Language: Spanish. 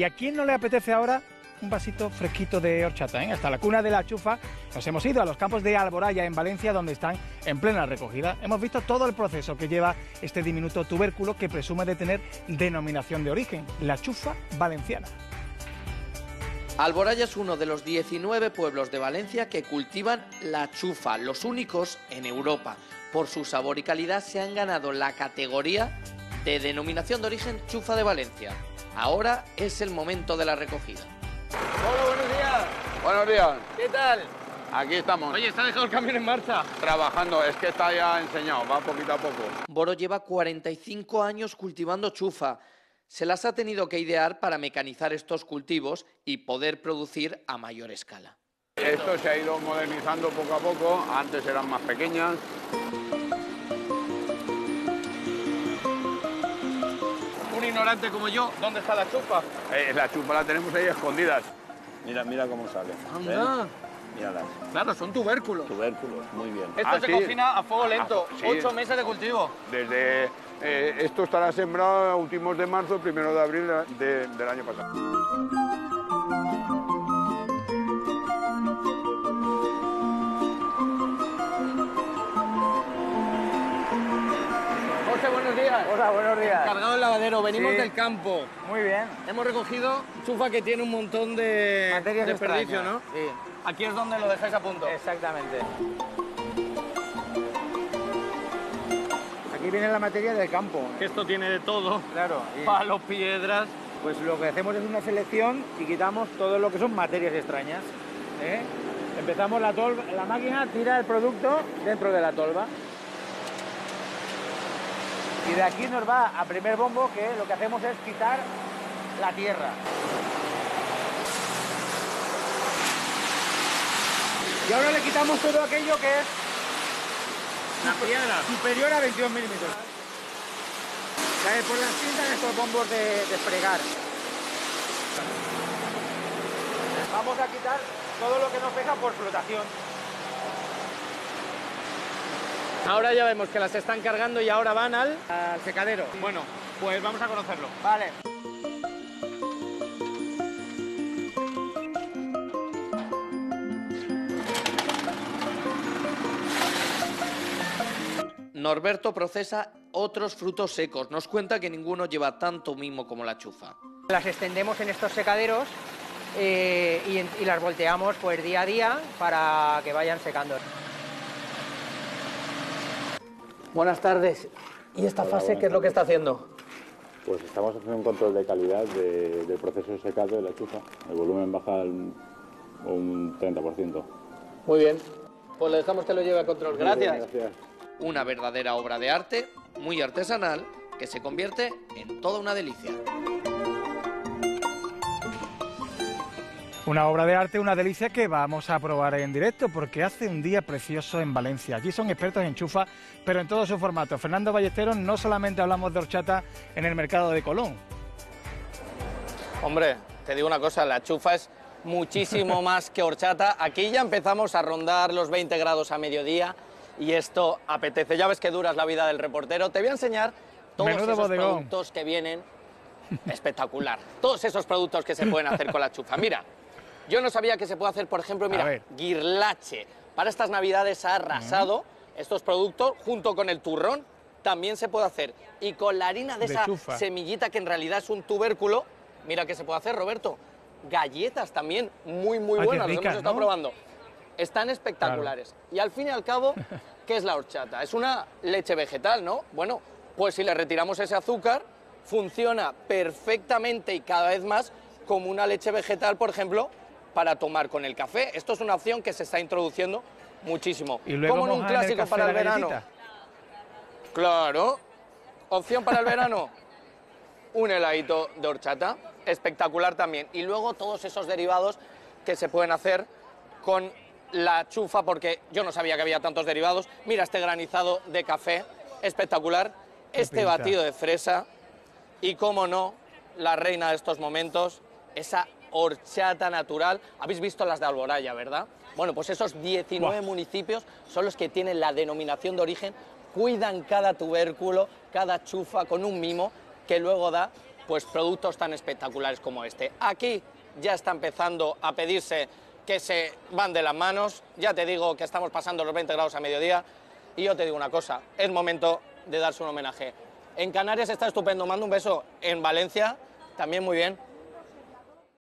¿Y a quién no le apetece ahora un vasito fresquito de horchata? Hasta la cuna de la chufa nos hemos ido a los campos de Alboraya, en Valencia, donde están en plena recogida. Hemos visto todo el proceso que lleva este diminuto tubérculo que presume de tener denominación de origen, la chufa valenciana. Alboraya es uno de los 19 pueblos de Valencia que cultivan la chufa, los únicos en Europa. Por su sabor y calidad se han ganado la categoría de denominación de origen chufa de Valencia. Ahora es el momento de la recogida. Hola, buenos días. Buenos días. ¿Qué tal? Aquí estamos. Oye, ¿está dejado el camión en marcha? Trabajando, es que está ya enseñado, va poquito a poco. Boro lleva 45 años cultivando chufa. Se las ha tenido que idear para mecanizar estos cultivos y poder producir a mayor escala. Esto se ha ido modernizando poco a poco, antes eran más pequeñas. Un ignorante como yo, ¿dónde está la chufa? La chufa la tenemos ahí escondidas. Mira cómo sale. Anda. Míralas. Claro, son tubérculos. Tubérculos, muy bien. Esto se sí. cocina a fuego lento, Sí. 8 meses de cultivo. Desde esto estará sembrado a últimos de marzo, 1 de abril del año pasado. José, buenos días. Hola, buenos días. Cargado el lavadero, venimos Sí. del campo. Muy bien. Hemos recogido chufa que tiene un montón de Materias desperdicio, extrañas. ¿no? Sí, Aquí es donde lo dejáis a punto. exactamente. Aquí viene la materia del campo. Que esto tiene de todo. Claro. y Palos, piedras. pues lo que hacemos es una selección y quitamos todo lo que son materias extrañas. ¿eh? Empezamos la tolva, la máquina tira el producto dentro de la tolva. Y de aquí nos va a primer bombo, que lo que hacemos es quitar la tierra. Y ahora le quitamos todo aquello que es La piedra. superior a 21 milímetros. Cae por las cintas estos bombos de fregar. Vamos a quitar todo lo que nos pega por flotación. Ahora ya vemos que las están cargando y ahora van al... Al secadero. Bueno, pues vamos a conocerlo. Vale. Norberto procesa otros frutos secos. Nos cuenta que ninguno lleva tanto mimo como la chufa. Las extendemos en estos secaderos y las volteamos pues día a día para que vayan secando. Buenas tardes. ¿Y esta fase qué es lo que está haciendo? Pues estamos haciendo un control de calidad del proceso de secado de la chufa. El volumen baja un 30%. Muy bien. Pues le dejamos que lo lleve a control. Gracias. Gracias. Una verdadera obra de arte, muy artesanal, que se convierte en toda una delicia. Una obra de arte, una delicia que vamos a probar en directo porque hace un día precioso en Valencia. Allí son expertos en chufa, pero en todo su formato. Fernando Ballesteros, no solamente hablamos de horchata en el mercado de Colón. Hombre, te digo una cosa, la chufa es muchísimo más que horchata. Aquí ya empezamos a rondar los 20 grados a mediodía y esto apetece. Ya ves que dura es la vida del reportero. Te voy a enseñar todos Menudo esos bodegón. productos que vienen. Espectacular. Todos esos productos que se pueden hacer con la chufa. Mira, yo no sabía que se puede hacer, por ejemplo, mira, guirlache. Para estas navidades ha arrasado estos productos junto con el turrón. También se puede hacer. Y con la harina de esa chufa. semillita que en realidad es un tubérculo, mira qué se puede hacer, Roberto. Galletas también muy Qué buenas, ricas, los hemos estado ¿no? probando. Están espectaculares. Y al fin y al cabo, ¿qué es la horchata? Es una leche vegetal, ¿no? Bueno, pues si le retiramos ese azúcar, funciona perfectamente y cada vez más como una leche vegetal, por ejemplo, para tomar con el café. Esto es una opción que se está introduciendo muchísimo. Y luego como en un mojan en el clásico café para el la verano. galletita. Claro. Opción para el verano, un heladito de horchata, espectacular también. Y luego todos esos derivados que se pueden hacer con la chufa, porque yo no sabía que había tantos derivados. Mira este granizado de café, espectacular. Este pinta. batido de fresa y, cómo no, la reina de estos momentos, esa horchata natural. Habéis visto las de Alboraya, ¿verdad? Bueno, pues esos 19 municipios son los que tienen la denominación de origen, cuidan cada tubérculo, cada chufa con un mimo que luego da pues productos tan espectaculares como este. Aquí ya está empezando a pedirse que se van de las manos, ya te digo que estamos pasando los 20 grados a mediodía y yo te digo una cosa, es momento de darse un homenaje. En Canarias está estupendo, mando un beso, en Valencia también muy bien.